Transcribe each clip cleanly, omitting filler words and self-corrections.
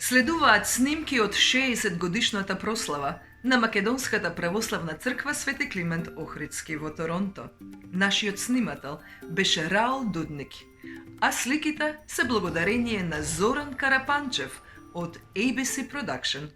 Следуваат снимки од 60-годишната прослава на Македонската православна црква Свети Климент Охридски во Торонто. Нашиот снимател беше Раул Дудник, а сликите се благодарение на Зоран Карапанчев од ABC Production.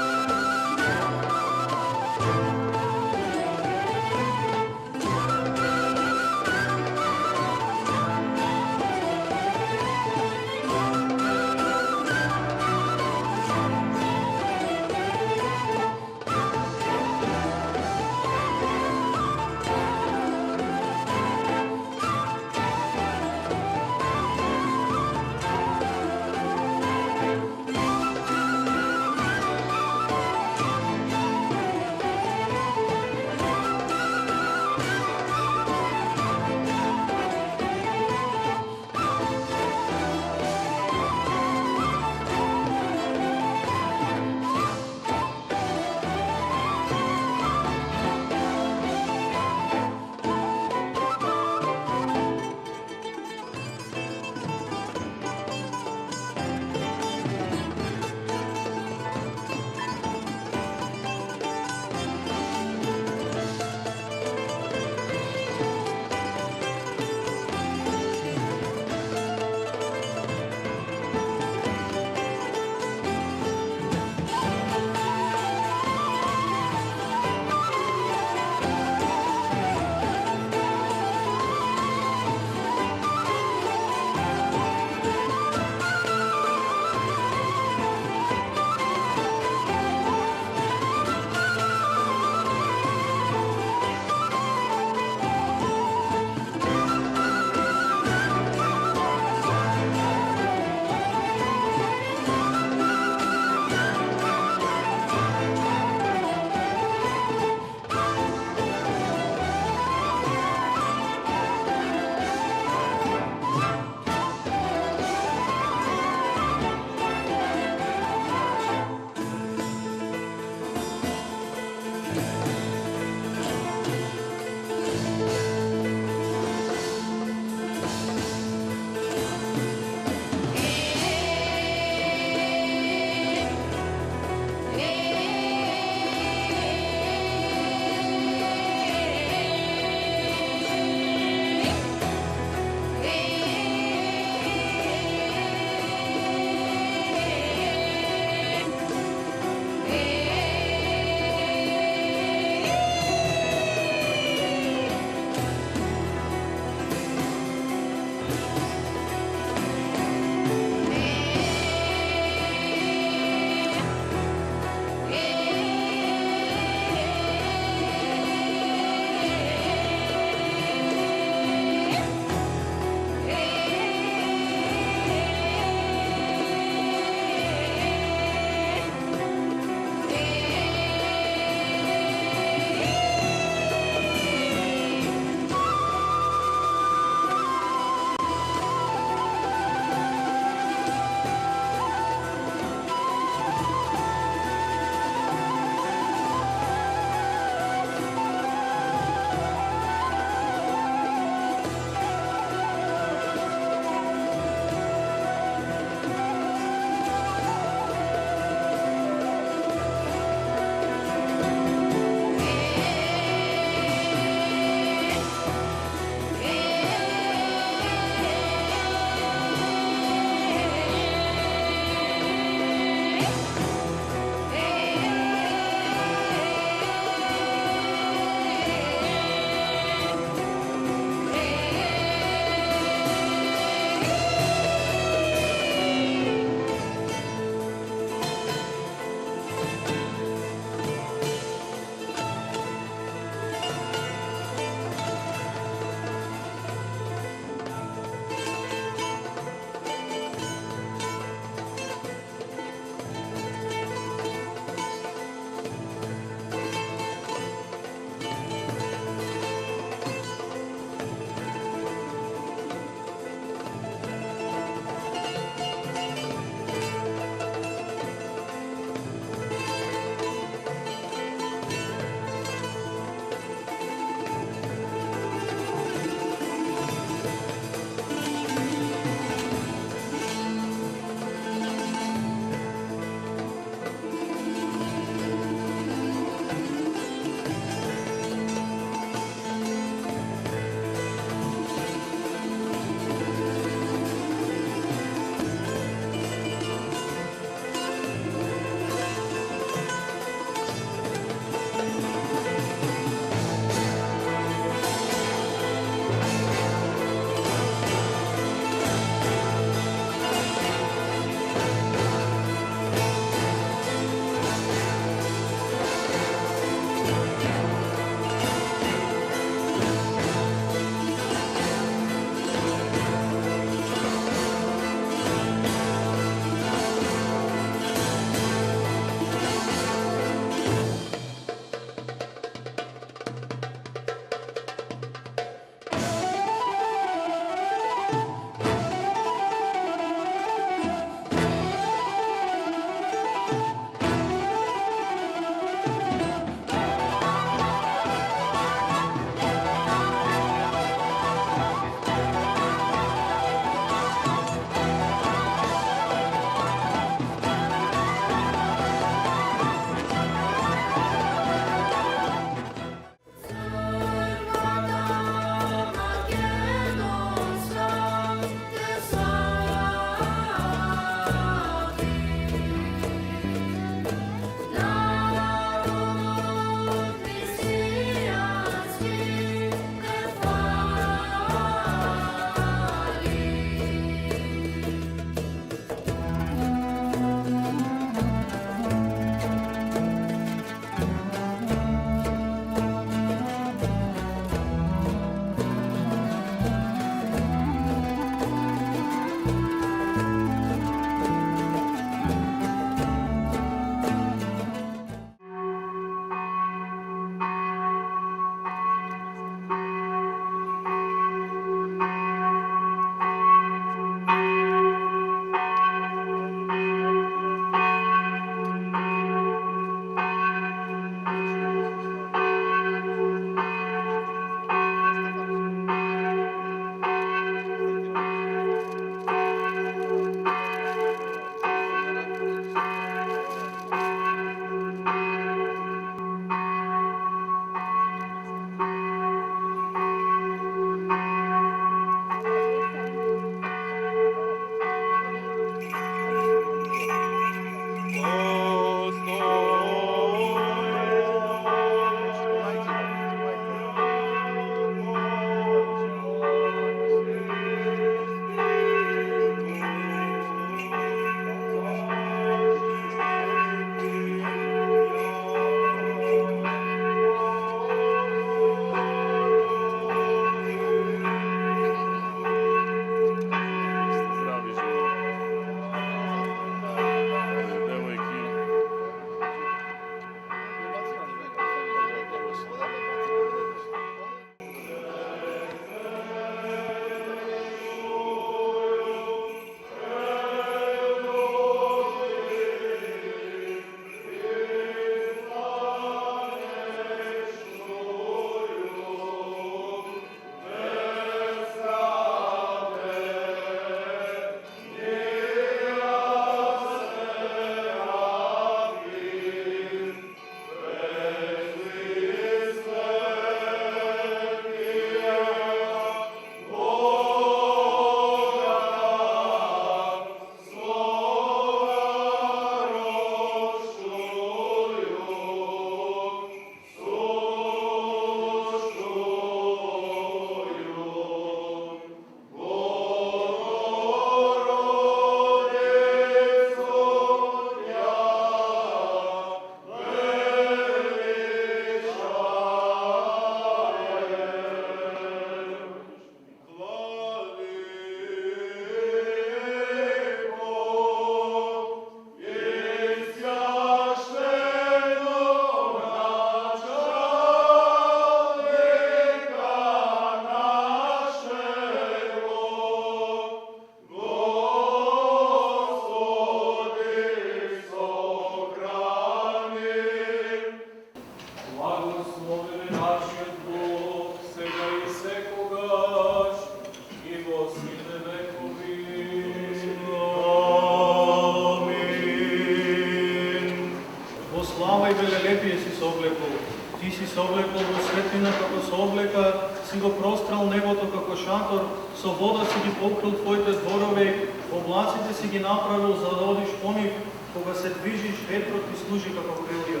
облека, си го прострал небото како шатор, со вода си ги покрил твоите зборови, облаците си ги направил за да одиш по нив, кога се движиш, ветрот ти служи како крилја.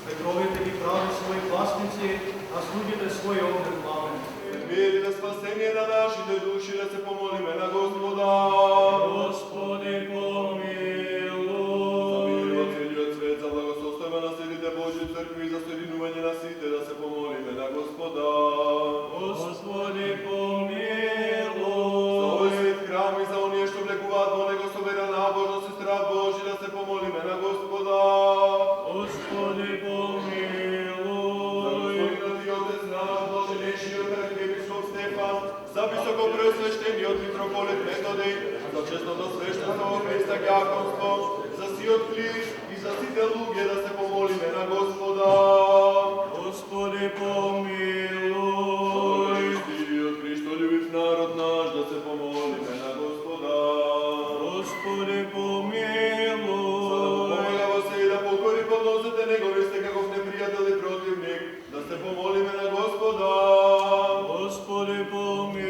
Ветровите ги прави своји гласници, а слугите своји огнен пламен. Мир и да спасение на нашите души, да се помолиме на Господа. Господи, помилуј. За мир во целиот свет, за благосостојба на силите Божји цркви и за соединување на сите, да се помолиме на Господа. Господи, помилуј. За овој свет храм и за оние што влекуваат во него со вера, набожност и страх Божји, да се помолиме на Господа. Господи, за високопреосвещениот митрополит Методий, за честното свештенство во Христа ѓаконство, за сиот клир и за сите луѓе да се помолиме на Господа. Господи, помилуј. За чистиот Христолюбив народ наш да се помолиме на Господа. Господи, помилуј. За да помага во се и да покори подносите негови сте каков непријател и противник, да се помолиме на Господа. Господи, помилуј.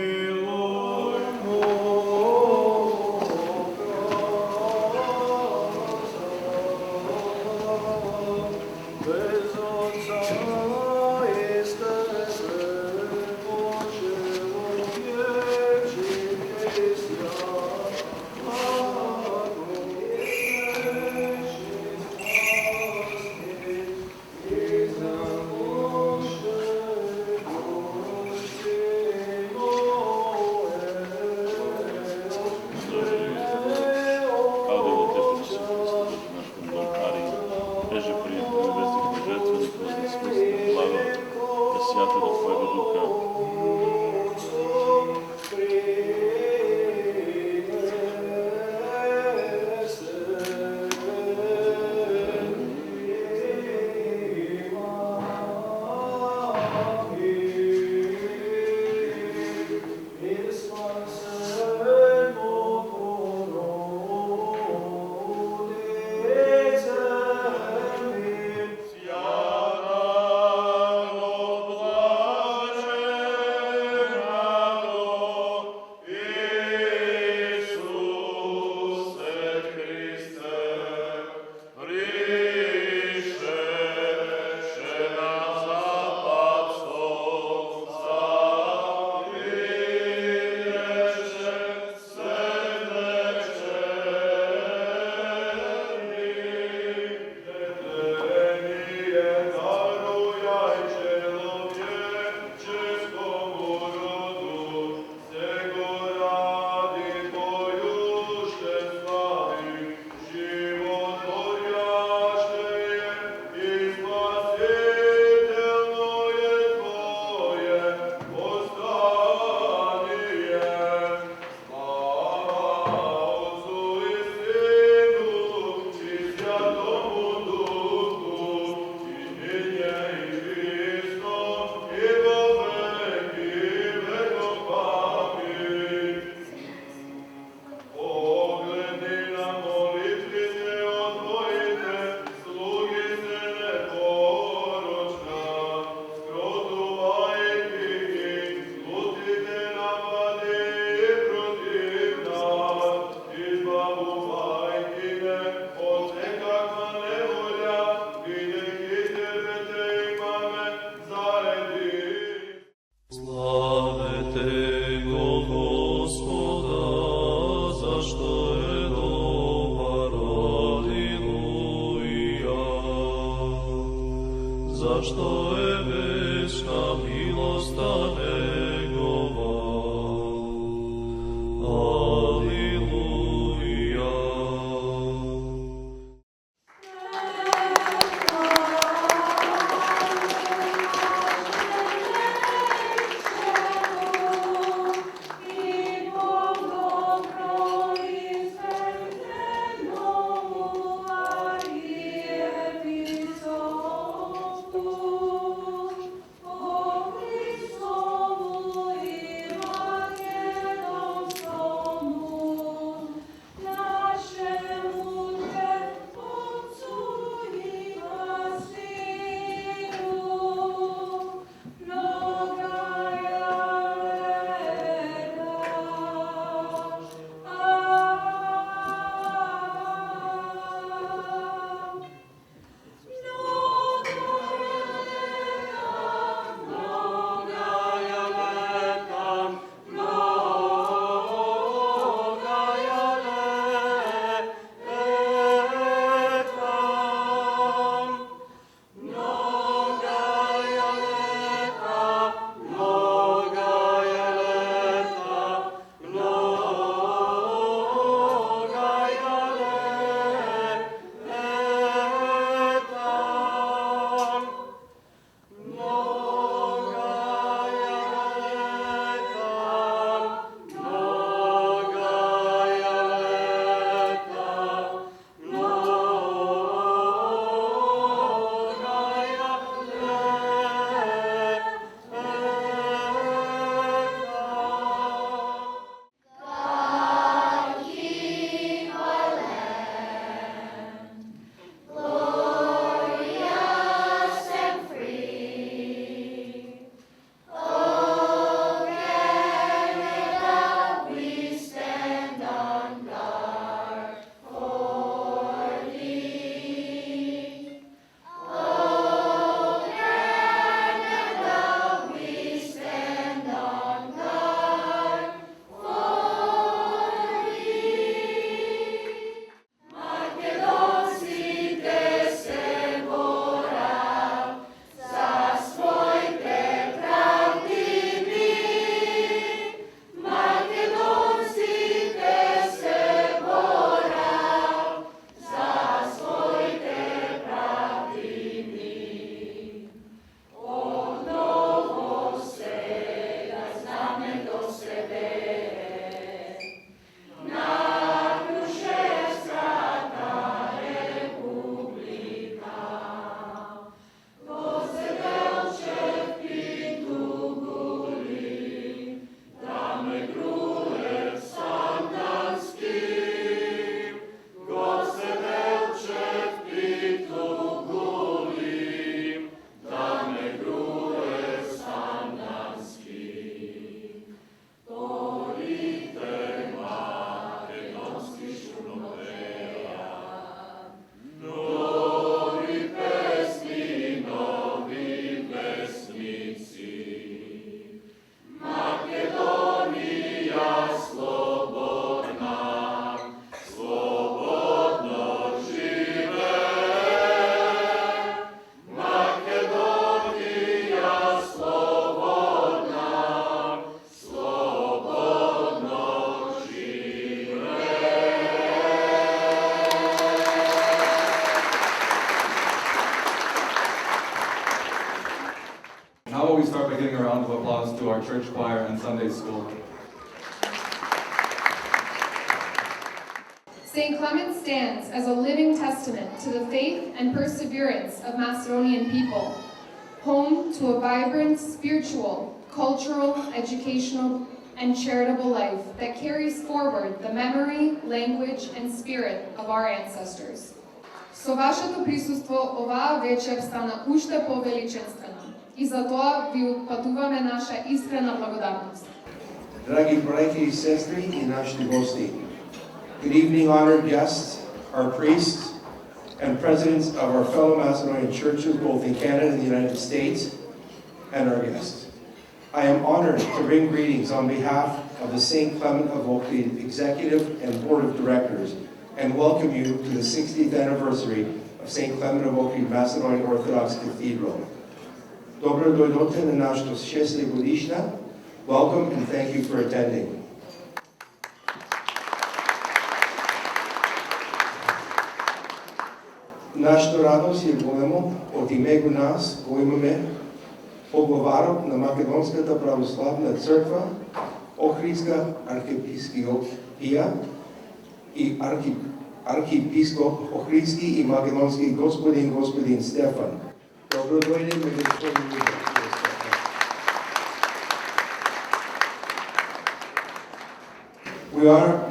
to our church choir and Sunday school. St. Clement stands as a living testament to the faith and perseverance of Macedonian people, home to a vibrant spiritual, cultural, educational, and charitable life that carries forward the memory, language, and spirit of our ancestors. Со вашето присуство оваа вечер стана уште повеличествена и за тоа ви упатуваме наша искрена благодарност. Драги братья и сестры и наши гости, good evening, honored guests, our priests, and presidents of our fellow Macedonian churches, both in Canada and the United States, and our guests. I am honored to bring greetings on behalf of the St. Clement of Oakley Executive and Board of Directors and welcome you to the 60th anniversary of St. Clement of Oakley Macedonian Orthodox Cathedral. Dobro doјдоте на нашето 6-та годишна. Welcome and thank you for attending. Нашето радост е големо, од името нас го имаме поглаварот на Македонската православна црква, Охридска архиепископија и архиепископ Охридски и Македонски господин Стефан. Добро дојде меѓу господин луѓе.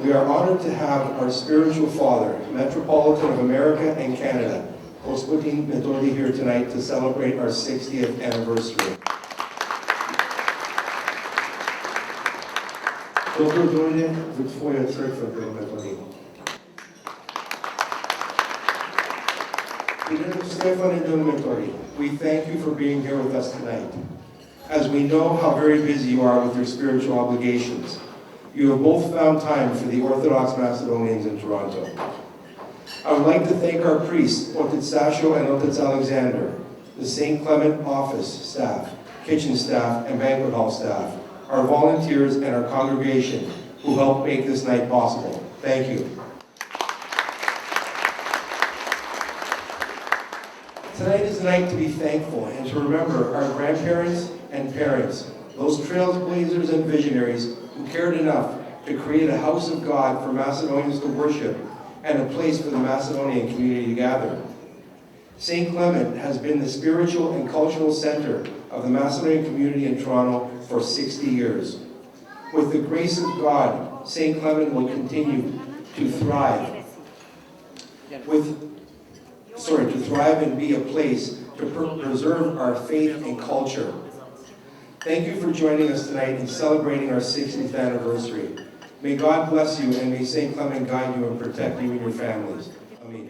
We are honored to have our spiritual father, Metropolitan of America and Canada, Господин Методи, here tonight to celebrate our 60th anniversary. Добро дојде во твоја црква, Бил Методи. Stefan and Bill Metodi, we thank you for being here with us tonight. As we know how very busy you are with your spiritual obligations, you have both found time for the Orthodox Macedonians in Toronto. I would like to thank our priests, Otet Sasho and Otet Alexander, the St. Clement office staff, kitchen staff, and banquet hall staff, our volunteers, and our congregation who helped make this night possible. Thank you. Tonight is a night to be thankful and to remember our grandparents and parents, those trailblazers and visionaries who cared enough to create a house of God for Macedonians to worship and a place for the Macedonian community to gather. St. Clement has been the spiritual and cultural center of the Macedonian community in Toronto for 60 years. With the grace of God, St. Clement will continue to thrive. To thrive and be a place to preserve our faith and culture. Thank you for joining us tonight in celebrating our 60th anniversary. May God bless you and may St. Clement guide you and protect you and your families. Amen.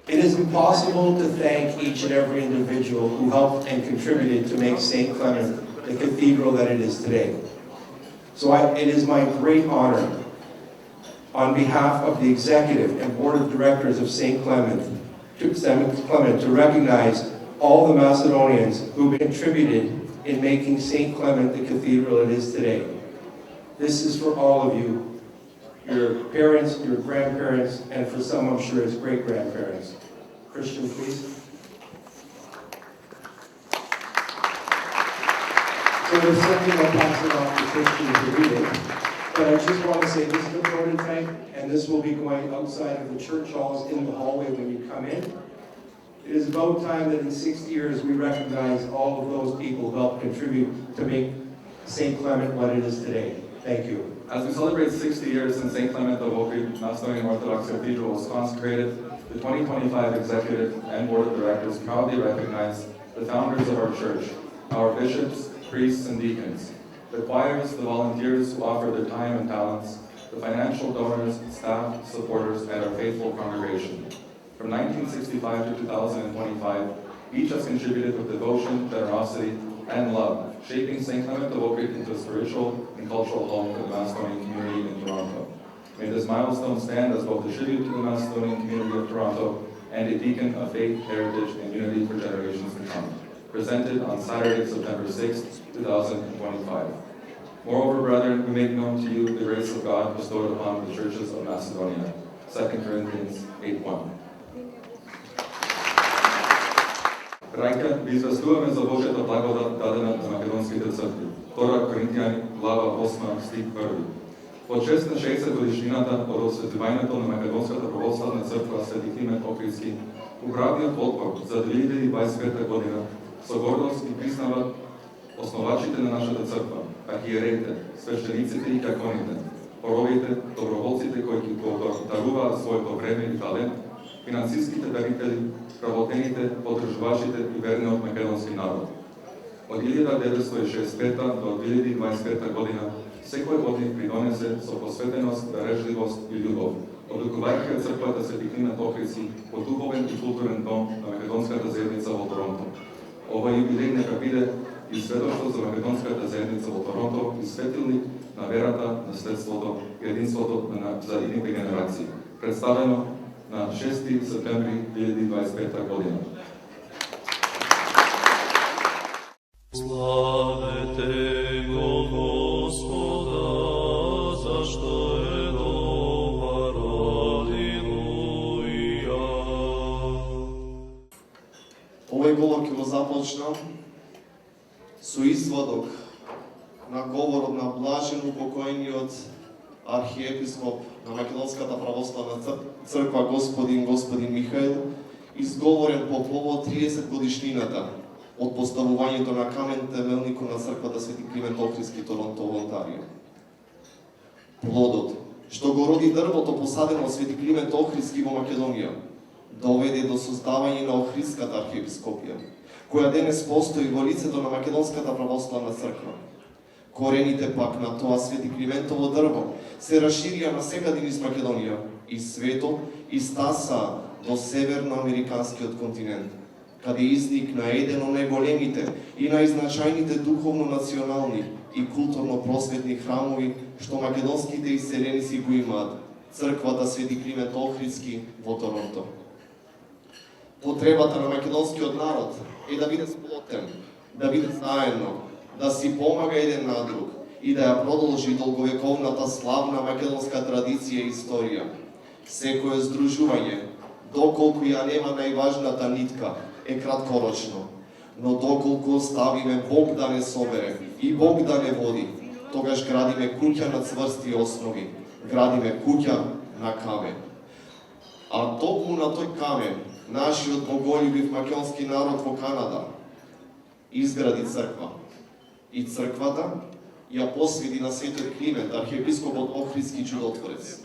It is impossible to thank each and every individual who helped and contributed to make St. Clement the cathedral that it is today. So it is my great honor, on behalf of the Executive and Board of Directors of St. Clement, to recognize all the Macedonians who contributed in making St. Clement the cathedral it is today. This is for all of you, your parents, your grandparents, and for some I'm sure it's great-grandparents. Christian, please. So there's something I'll pass it off to Christian to read it. But I just want to say this is the prototype, and this will be going outside of the church halls in the hallway when you come in. It is about time that in 60 years we recognize all of those people who helped contribute to make St. Clement what it is today. Thank you. As we celebrate 60 years since St. Clement of Oakley Macedonian Orthodox Cathedral was consecrated, the 2025 Executive and Board of Directors proudly recognize the founders of our church, our bishops, priests, and deacons, the choirs, the volunteers who offer their time and talents, the financial donors, staff, supporters, and our faithful congregation. From 1965 to 2025, each has contributed with devotion, generosity, and love, shaping St. Clement of Oakley into a spiritual and cultural home for the Macedonian community in Toronto. May this milestone stand as both a tribute to the Macedonian community of Toronto and a beacon of faith, heritage, and unity for generations to come. Presented on Saturday, September 6, 2025. Moreover, brethren, we make known to you the grace of God bestowed upon the churches of Macedonia. 2 Corinthians 8:1. Крајка ви известуваме за Божјата благодат дадена на македонските цркви. 2 Коринтијани, глава 8, стих 1. По чест на 60 годишнината од осветливањето на Македонската православна црква Свети Климент Охридски, управниот одбор за 2025 година со гордост ги признава основачите на нашата црква, архиереите, свештениците и дјаконите, поровите, доброволците кои ги даруваат своето време и талент, финансиските дарители, работените, подржувачите и верниот македонски народ. Од 1965 до 2025 година секој од нив придонесе со посветеност, дарежливост и љубов, обликувајќи ја црквата Свети Климент Охридски во духовен и културен дом на македонската заедница во Торонто. Ова јубилеј нека биде и сведоштво за македонската заедница во Торонто и светилник на верата, наследството и единството за идните генерации, представено на 6 септември 2025 година. Славете го Господа, зашто е добар, алилуја. Овој говор ќе го започнам со извадок на говорот на блажен упокоениот архиепископ на Македонската православна црква господин Михаил, изговорен по повод 30 годишнината од поставувањето на камен темелникот на црквата Свети Климент Охридски, Торонто, Онтарио. Плодот, што го роди дрвото посадено од Свети Климент Охридски во Македонија, доведе до создавање на Охридската архиепископија, која денес постои во лицето на Македонската православна црква. Корените пак на тоа Свети Климентово дрво се расширија насекаде низ Македонија и светот и стаса до северноамериканскиот континент, каде изникна еден од најголемите и најзначајните духовно-национални и културно-просветни храмови што македонските иселеници го имаат, црквата Свети Климент Охридски во Торонто. Потребата на македонскиот народ е да биде сплотен, да биде заедно, да си помага еден на друг и да ја продолжи долговековната славна македонска традиција и историја. Секое здружување, доколку ја нема најважната нитка, е краткорочно, но доколку оставиме Бог да не собере и Бог да не води, тогаш градиме куќа на цврсти основи, градиме куќа на камен. А токму на тој камен, нашиот боголюбив македонски народ во Канада изгради црква. И црквата ја посвети на Светиот Климент, архиепископот Охридски чудотворец.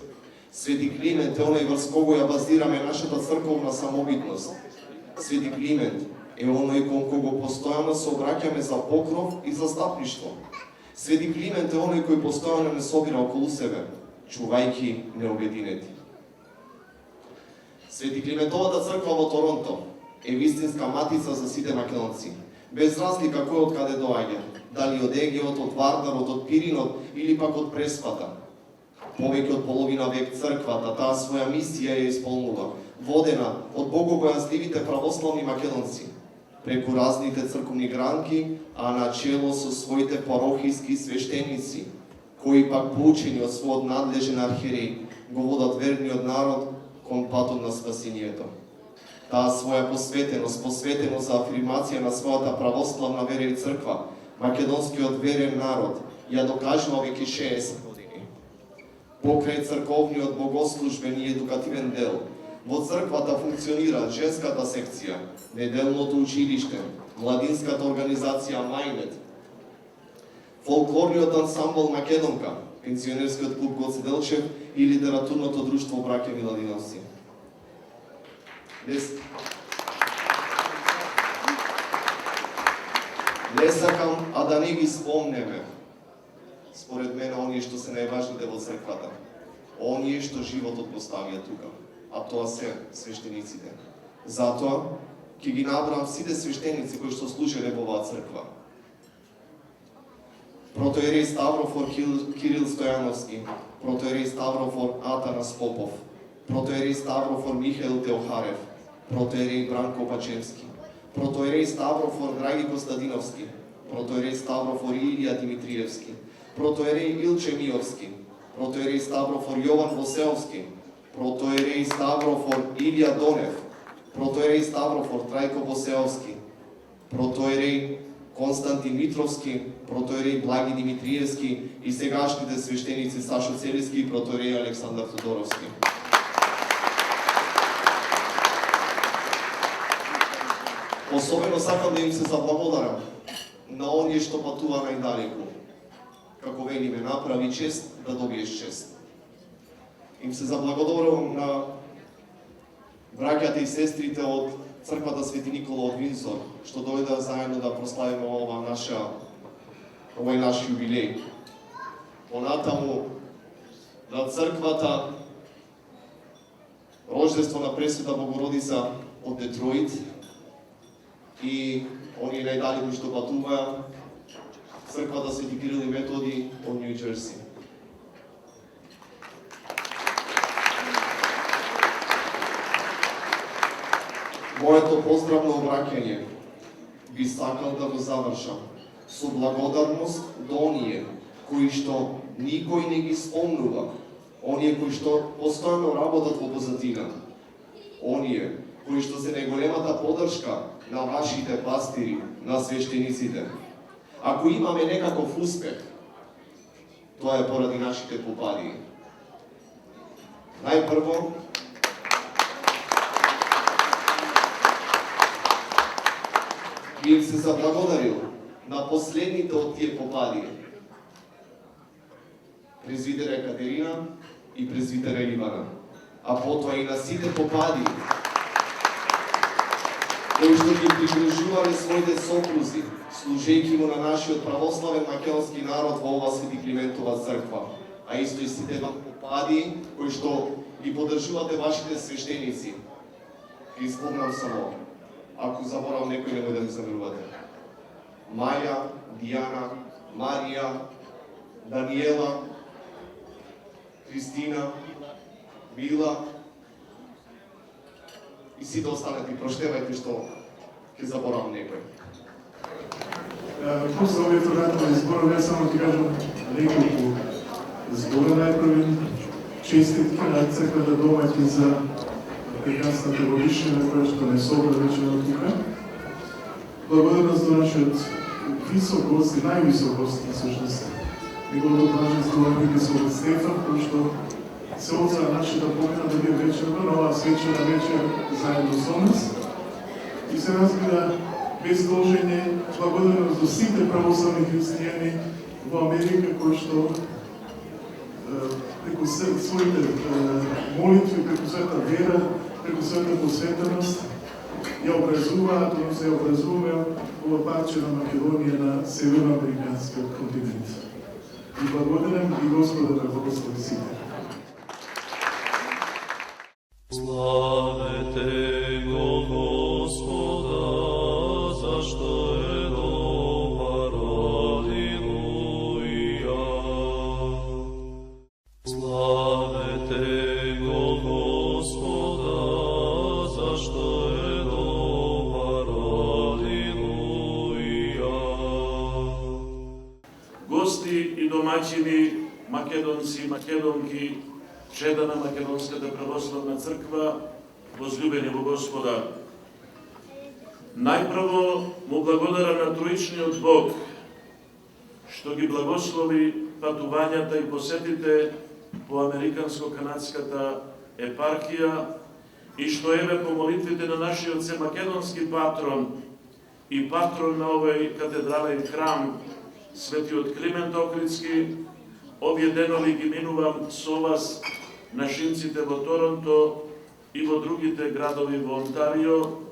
Свети Климент е оној врз кого ја базираме нашата црковна самобитност. Свети Климент е оној кон кого постојано се обраќаме за покров и за стапништво. Свети Климент е оној кој постојано не собира околу себе, чувајќи необединети. Свети Климентовата црква во Торонто е вистинска матица за сите македонци, без разлика кој од каде доаѓа, дали од Егеот, од Вардарот, од Пиринот или пак од Преспата. Повеќе од половина век црквата таа своја мисија ја исполнува, водена од богобојазливите православни македонци, преку разните црковни гранки, а начело со своите парохиски свештеници, кои пак поучени од својот надлежен архиереј го водат верниот народ кон патот на спасението. Таа своја посветеност за афирмација на својата православна вера и црква, македонскиот верен народ ја докажува веќе 60 години. Покрај црковниот богослужбен и едукативен дел, во црквата функционира женската секција, неделното училиште, младинската организација Мајнет, фолклорниот ансамбл Македонка, пензионерскиот клуб Гоце Делчев и литературното друштво Браќа Миладиновци. Не сакам, а да не ги спомнеме, според мене, оние што се најважните во црквата, оние што животот го ставија тука, а тоа се свештениците. Затоа, ќе ги набрам сите свештеници кои што служеле во оваа црква. Протоиерей Ставрофор Кирил Стојановски, протоиерей Ставрофор Атанас Попов, протоиерей Ставрофор Михаил Теохарев, протоиерей Бранко Пачевски, протоиерей Ставрофор Драги Костадиновски, протоиерей Ставрофор Илија Димитриевски, протоиерей Илче Миовски, протоиерей Ставрофор Јован Восеовски, протоиерей Ставрофор Илија Донев, протоиерей Ставрофор Трајко Босеовски, протоерей Константин Митровски, протоерей Благи Димитриевски и сегашните свештеници Сашо Целиски и протоерей Александар Тодоровски. Особено сакам да им се заблагодарам на оние што патува најдалеку. Како велиме, направи чест да добиеш чест. Им се заблагодарам на браќата и сестрите од Црквата Свети Никола од Винзор, што дојдоа заедно да прославиме овој наш јубилеј. Понатаму на Црквата Рождество на Пресвета Богородица од Детроит и оние најдалеку што патуваа, Црквата Свети Кирил и Методи од Нью Џерси. Моето поздравно обраќање би сакал да го завршам со благодарност до оние кои што никој не ги спомнува, оние кои што постојано работат во позадина, оние кои што се најголемата поддршка на вашите пастири, на свештениците. Ако имаме некаков успех, тоа е поради нашите попади. Најпрво, би им се заблагодарил на последните од тие попади, презвитеря Екатерина и презвитеря Ивана, а потоа и на сите попади кои што ги придружувале своите сопрузи, служејќи му на нашиот православен македонски народ во ова Свети Климентова црква, а исто и сите попади кои што ги поддржувате вашите свештеници. Ги спомнам само, ако заборав некој, немој да ми замерувате. Маја, Дијана, Марија, Даниела, Христина, Мила и сите останати. Проштевајте што ќе заборавам некој. После овие фрагментни зборови, јас само ќе кажам неколку збора. Најпрво честитки на црквата домаќин за пејансната годишнина, која што не собра вечера тука. Благодарност до нашиот висок гост и највисок гост, всушност, неговото блаженство Владимир Стефан, кој што се отзва нашата покана да биде вечерва, но оваа свечена вечер заедно со нас. И се разбира, без должење, благодарност до сите православни христијани во Америка, кои што преку своите молитви, преку својата вера, преку својата посветеност, ја образуваат, односно ја образуваме ова парче на Македонија на северноамериканскиот континент. И благодарам и Господа да благослови сите. Славете го Господа, зашто е добар, алилуја. Славете го Господа, зашто е добар, алилуја. Гости и домаќини, македонци и македонки, чеда на Македонската православна црква, возлюбени во Господа. Најпрво му благодарам на Троичниот Бог, што ги благослови патувањата и посетите по Американско-канадската епархија и што еве по молитвите на нашиот семакедонски патрон и патрон на овој катедрален храм, Светиот Климент Охридски, овие денови ги минувам со вас, нашинците во Торонто и во другите градови во Онтарио,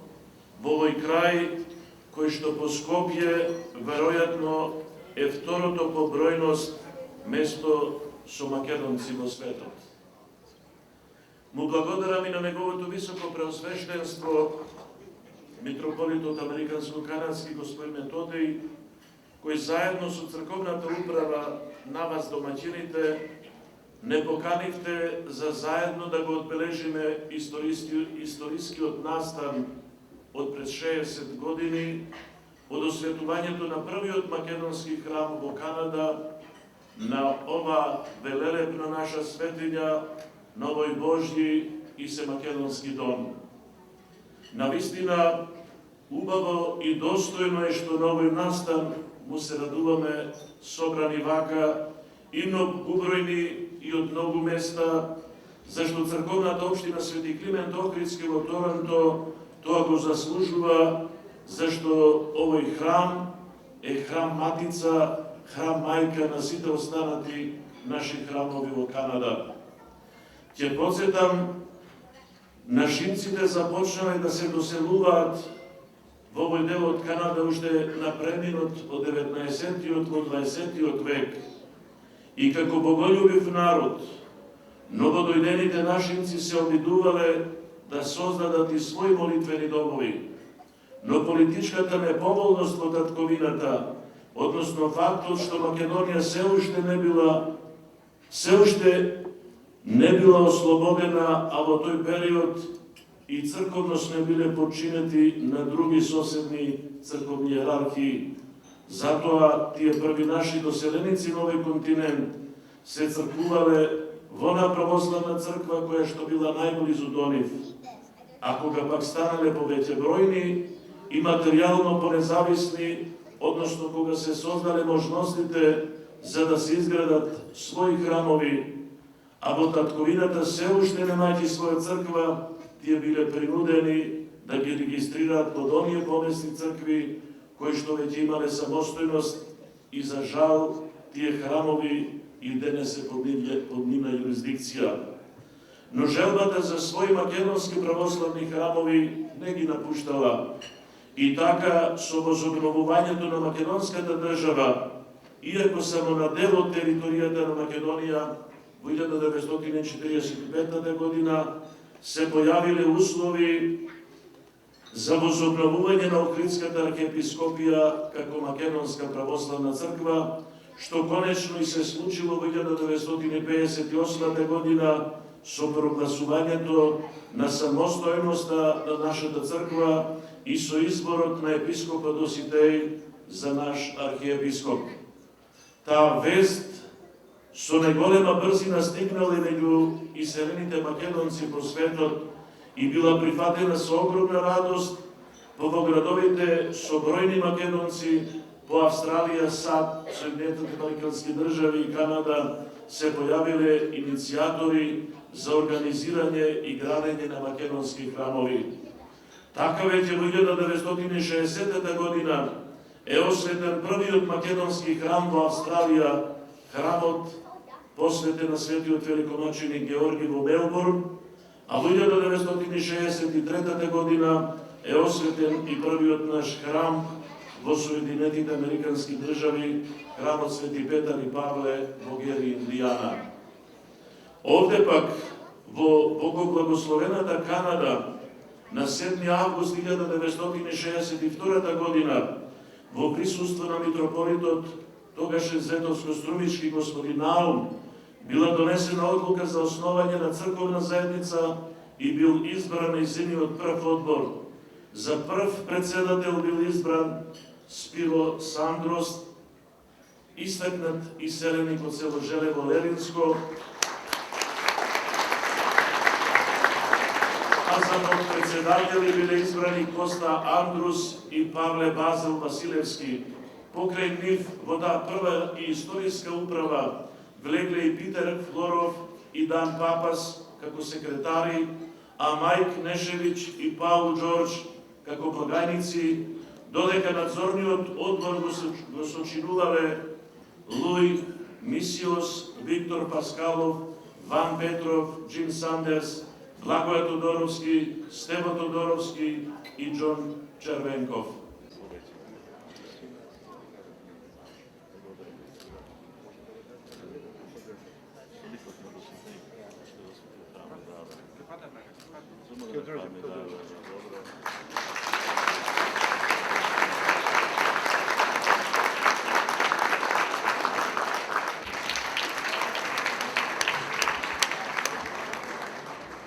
во овој крај кој што по Скопје веројатно е второто по бројност место со македонци во светот. Му благодарам и на неговото високо преосвештенство митрополитот Американско-канадски господин Методий, кој заедно со црковната управа на вас домаќините не поканивте за заедно да го одбележиме историскиот настан од пред 60 години, од осветувањето на првиот македонски храм во Канада, на ова велелепна наша светиња, на овој Божји и семакедонски дом. Навистина, Убаво и достојно е што на овој настан му се радуваме собрани вака и многу убројни и од многу места, зашто црковната општина Свети Климент Охридски во Торонто тоа го заслужува, зашто овој храм е храм матица, храм мајка на сите останати наши храмови во Канада. Ќе подсетам, нашинците започнале да се доселуваат во овој дел од Канада уште на преминот од 19-тиот во 20-тиот век. И како боголюбив народ, новодојдените нашинци се обидувале да создадат и своји молитвени домови. Но политичката неповолност во татковината, односно фактот што Македонија се уште не била ослободена, а во тој период и црковност не биле подчинети на други соседни црковни иерархии. Затоа тие први наши доселеници на овој континент се цркувале во на православна црква која што била најблизу до нив. А кога пак станале повеќе бројни и материјално понезависни, односно кога се создале можностите за да се изградат своји храмови, а во татковината се уште немајќи своја црква, тие биле принудени да ги регистрираат под оние помесни цркви кои што веќе имале самостојност и за жал тие храмови и денес се под нивна юрисдикција. Но желбата за своји македонски православни храмови не ги напуштала. И така, со возобновувањето на македонската држава, иако само на дел од територијата на Македонија, во 1945 година се појавиле услови за возобновување на Охридската архиепископија како македонска православна црква, што конечно и се случило во 1958 година со прогласувањето на самостојноста на нашата црква и со изборот на епископот Доситеј за наш архиепископ. Таа вест со најголема брзина стигнале меѓу иселените македонци по светот и била прифатена со огромна радост во градовите со бројни македонци по Австралија, САД, Соединетите американски држави и Канада се појавиле иницијатори за организирање и градење на македонски храмови. Така веќе во 1960 година е осветен првиот македонски храм во Австралија, храмот посветен на светиот великомученик Георги во Мелбурн, а во 1963 година е осветен и првиот наш храм во Соединетите американски држави, храмот Свети Петар и Павле во Гери, Индијана. Овде пак во богоблагословената Канада на 7 август 1962 година во присуство на митрополитот тогаш Зетовско-Струмички господин Наум била донесена одлука за основање на црковна заедница и бил избран нејзиниот прв одбор. За прв председател бил избран Спиро Сандрост, истакнат иселеник од село Желево Лелинско, а за подпредседатели биле избрани Коста Андрус и Павле Базел Василевски. Покрај нив во таа прва и историска управа влегле и Питер Флоров и Дан Папас како секретари, а Мајк Нешевич и Паул Джордж како благајници, додека надзорниот одбор го сочинувале Луј Мисиос, Виктор Паскалов, Ван Петров, Джим Сандерс, Благоје Тодоровски, Стево Тодоровски и Џон Червенков.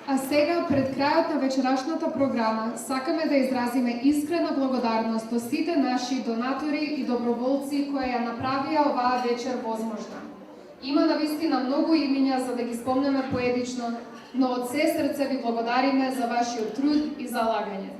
А сега, пред крајот на вечерашната програма, сакаме да изразиме искрена благодарност до сите наши донатори и доброволци кои ја направија оваа вечер возможна. Има навистина многу имиња за да ги спомнеме поедично, но од се срце ви благодариме за вашиот труд и залагање.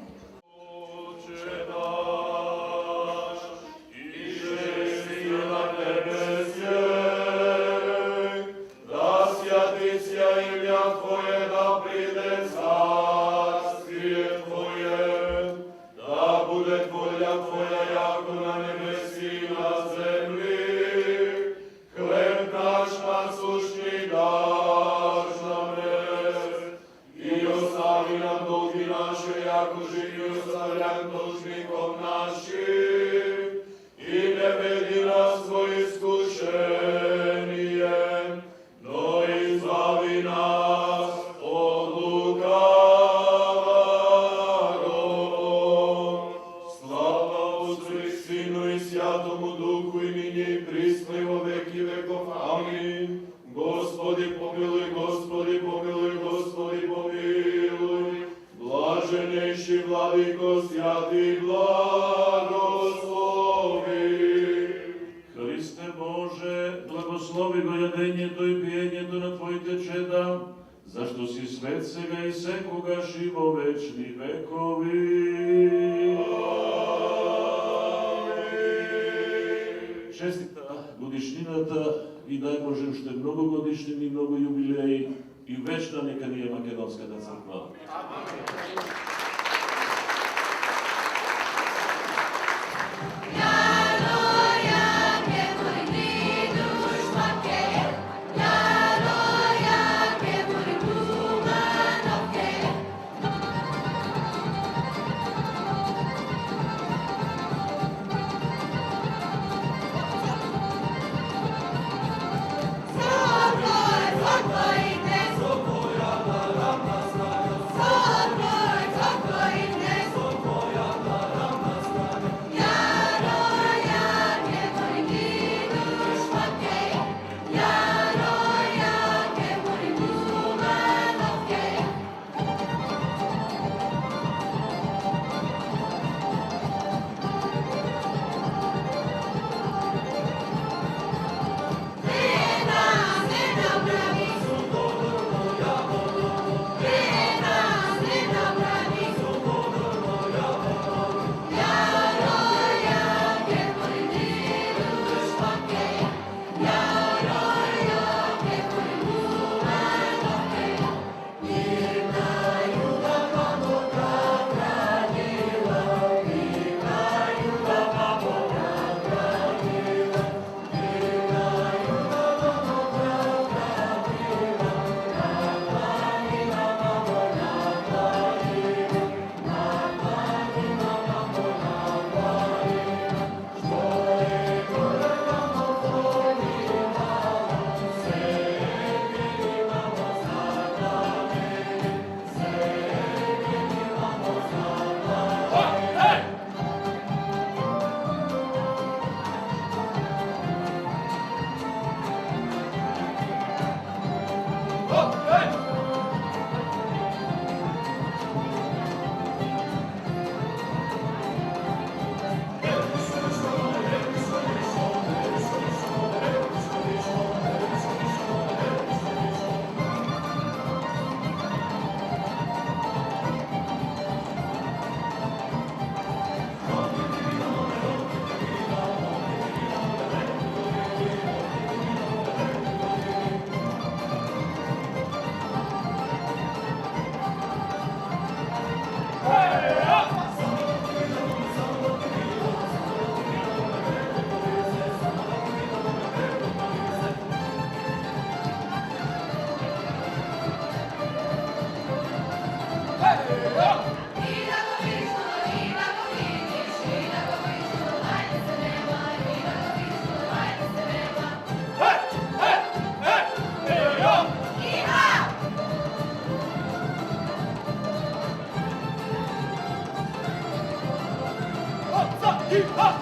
яко на небеси и на земли. Хлеб наш насущни даш нам днес. И остави нам долги наши, яко и оставляем должником нашим. И не веди нас во искушение, но избави нас од лукавого. Слава Отцу и Сину и Святому Духу, и нине и присно и во веки веков. Амин. Господи помилуй, Господи помилуй, Господи помилуй. Блаженейши Владико, святи благослови. Христе Боже, благослови го јадењето и пиењето на Твоите чеда, зашто си свет сега и секогаш и во вечни векови. Честита годишнината и дај Боже уште многу годишнини и многу јубилеи и вечна нека ни е Македонската црква. Yeehaw!